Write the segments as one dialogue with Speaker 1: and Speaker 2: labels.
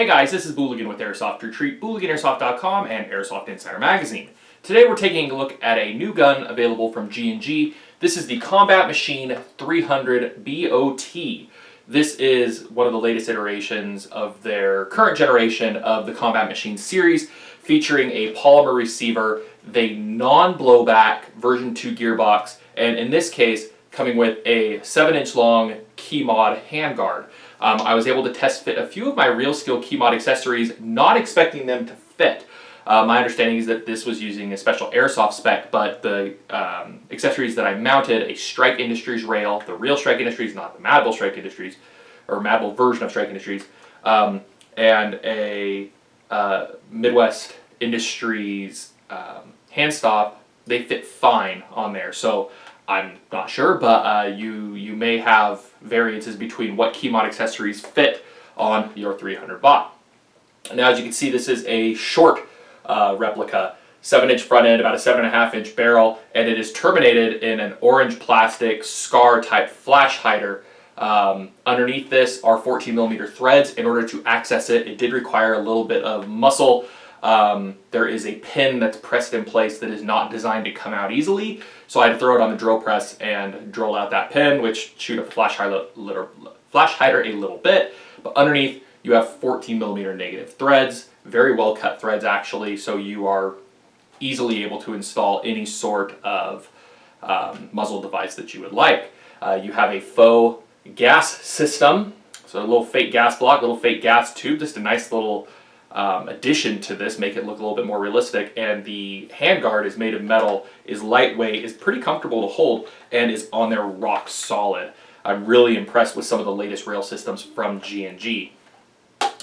Speaker 1: Hey guys, this is Booligan with Airsoft Retreat, BooliganAirsoft.com, and Airsoft Insider Magazine. Today we're taking a look at a new gun available from G&G. This is the Combat Machine 300 BOT. This is one of the latest iterations of their current generation of the Combat Machine series, featuring a polymer receiver, the non-blowback version 2 gearbox, and in this case, coming with a 7-inch long keymod handguard. I was able to test fit a few of my real skill keymod accessories, not expecting them to fit. My understanding is that this was using a special airsoft spec, but the accessories that I mounted, a Strike Industries rail, the real Strike Industries, not the Madable Strike Industries, or Madable version of Strike Industries, and a Midwest Industries hand stop, they fit fine on there. So I'm not sure, but you may have variances between what keymod accessories fit on your 300 baht. Now, as you can see, this is a short replica, 7-inch front end, about a 7.5-inch barrel, and it is terminated in an orange plastic scar type flash hider. Underneath this are 14mm threads. In order to access it, it did require a little bit of muscle. There is a pin that's pressed in place that is not designed to come out easily, so I had to throw it on the drill press and drill out that pin, which chewed up the flash hider a little bit. But underneath, you have 14mm negative threads, very well cut threads actually, so you are easily able to install any sort of muzzle device that you would like. You have a faux gas system, so a little fake gas block, little fake gas tube, just a nice little addition to this, make it look a little bit more realistic. And the handguard is made of metal, is lightweight, is pretty comfortable to hold, and is on there rock solid. I'm really impressed with some of the latest rail systems from G&G.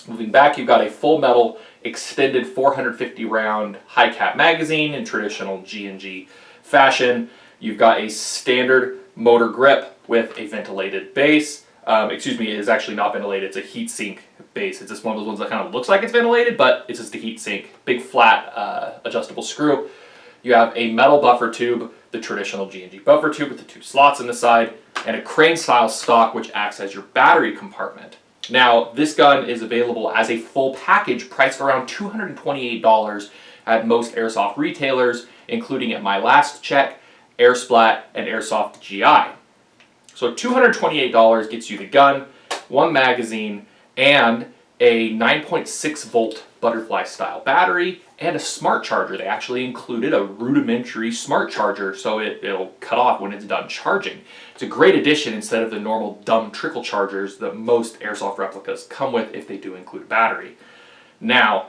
Speaker 1: Moving back, you've got a full metal extended 450 round high cap magazine in traditional G&G fashion. You've got a standard motor grip with a ventilated base. Excuse me, it is actually not ventilated, it's a heat sink base. It's just one of those ones that kind of looks like it's ventilated, but it's just a heat sink. Big flat adjustable screw. You have a metal buffer tube, the traditional G&G buffer tube with the 2 slots in the side, and a crane style stock which acts as your battery compartment. Now, this gun is available as a full package priced around $228 at most airsoft retailers, including at my last check, Airsplat and Airsoft GI. So $228 gets you the gun, 1 magazine, and a 9.6 volt butterfly style battery and a smart charger. They actually included a rudimentary smart charger, so it'll cut off when it's done charging. It's a great addition instead of the normal dumb trickle chargers that most airsoft replicas come with if they do include a battery. Now,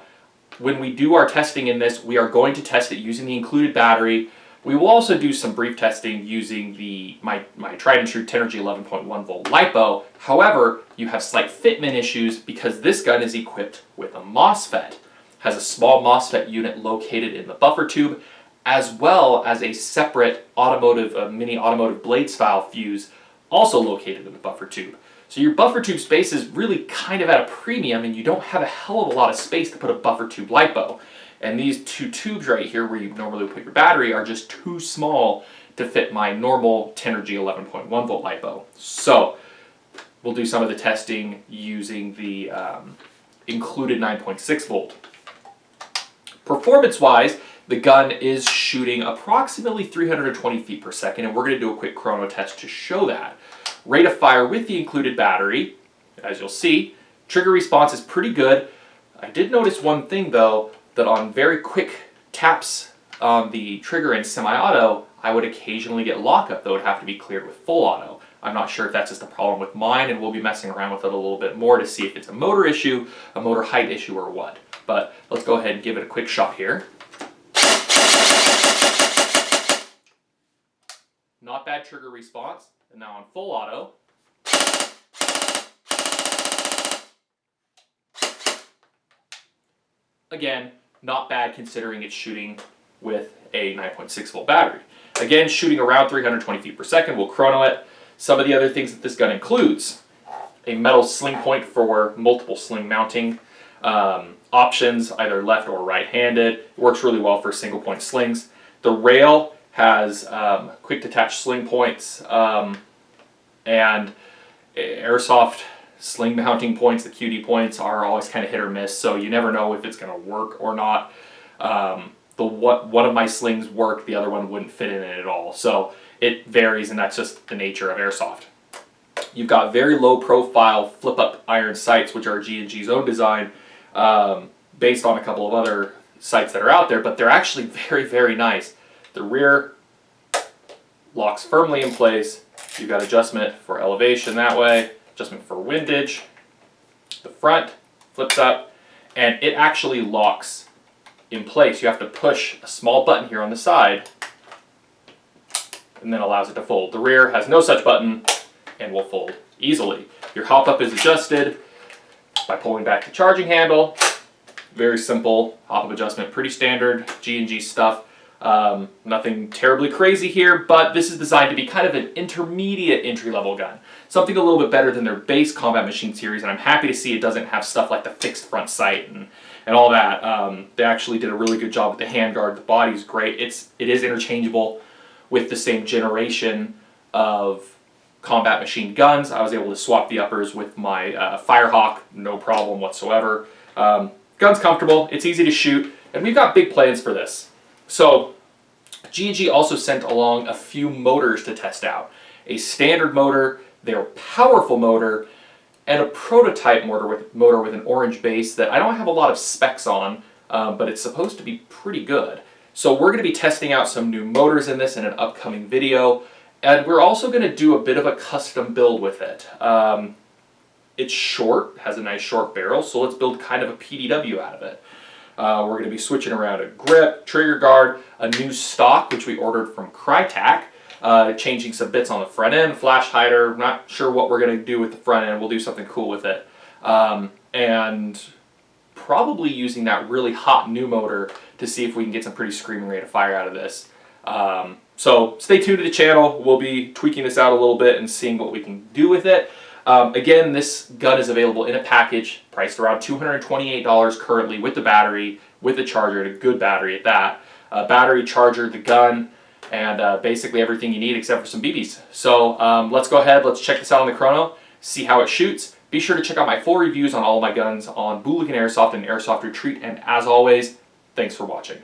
Speaker 1: when we do our testing in this, we are going to test it using the included battery. We will also do some brief testing using my tried and true Tenergy 11.1 volt LiPo. However, you have slight fitment issues because this gun is equipped with a MOSFET. Has a small MOSFET unit located in the buffer tube, as well as a separate mini automotive blade style fuse also located in the buffer tube. So your buffer tube space is really kind of at a premium, and you don't have a hell of a lot of space to put a buffer tube LiPo. And these 2 tubes right here where you normally put your battery are just too small to fit my normal Tenergy 11.1 volt LiPo. So we'll do some of the testing using the included 9.6 volt. Performance-wise, the gun is shooting approximately 320 feet per second, and we're going to do a quick chrono test to show that. Rate of fire with the included battery, as you'll see, trigger response is pretty good. I did notice one thing though, that on very quick taps on the trigger in semi-auto, I would occasionally get lockup that would have to be cleared with full auto. I'm not sure if that's just a problem with mine, and we'll be messing around with it a little bit more to see if it's a motor issue, a motor height issue, or what. But let's go ahead and give it a quick shot here. Not bad trigger response. And now on full auto. Again, not bad considering it's shooting with a 9.6 volt battery. Again, shooting around 320 feet per second. We'll chrono it. Some of the other things that this gun includes: a metal sling point for multiple sling mounting options, either left or right-handed. It works really well for single point slings. The rail has quick detach sling points and airsoft sling mounting points, the QD points, are always kind of hit or miss, so you never know if it's going to work or not. One of my slings worked, the other one wouldn't fit in it at all. So it varies, and that's just the nature of airsoft. You've got very low profile flip up iron sights, which are G&G's own design, based on a couple of other sights that are out there, but they're actually very, very nice. The rear locks firmly in place. You've got adjustment for elevation that way, adjustment for windage. The front flips up, and it actually locks in place. You have to push a small button here on the side, and then allows it to fold. The rear has no such button and will fold easily. Your hop up is adjusted by pulling back the charging handle. Very simple hop up adjustment, pretty standard G&G stuff. Nothing terribly crazy here, but this is designed to be kind of an intermediate entry-level gun. Something a little bit better than their base Combat Machine series, and I'm happy to see it doesn't have stuff like the fixed front sight and all that. They actually did a really good job with the handguard. The body's great. It is interchangeable with the same generation of Combat Machine guns. I was able to swap the uppers with my Firehawk, no problem whatsoever. Gun's comfortable, it's easy to shoot, and we've got big plans for this. So G&G also sent along a few motors to test out. A standard motor, their powerful motor, and a prototype motor with an orange base that I don't have a lot of specs on, but it's supposed to be pretty good. So we're going to be testing out some new motors in this in an upcoming video, and we're also going to do a bit of a custom build with it. It's short, has a nice short barrel, so let's build kind of a PDW out of it. We're going to be switching around a grip, trigger guard, a new stock, which we ordered from Crytac, changing some bits on the front end, flash hider, not sure what we're going to do with the front end, we'll do something cool with it. And probably using that really hot new motor to see if we can get some pretty screaming rate of fire out of this. So stay tuned to the channel, we'll be tweaking this out a little bit and seeing what we can do with it. Again, this gun is available in a package, priced around $228 currently with the battery, with the charger, and a good battery at that. Battery, charger, the gun, and basically everything you need except for some BBs. So let's go ahead, let's check this out on the chrono, see how it shoots. Be sure to check out my full reviews on all of my guns on Booligan Airsoft and Airsoft Retreat, and as always, thanks for watching.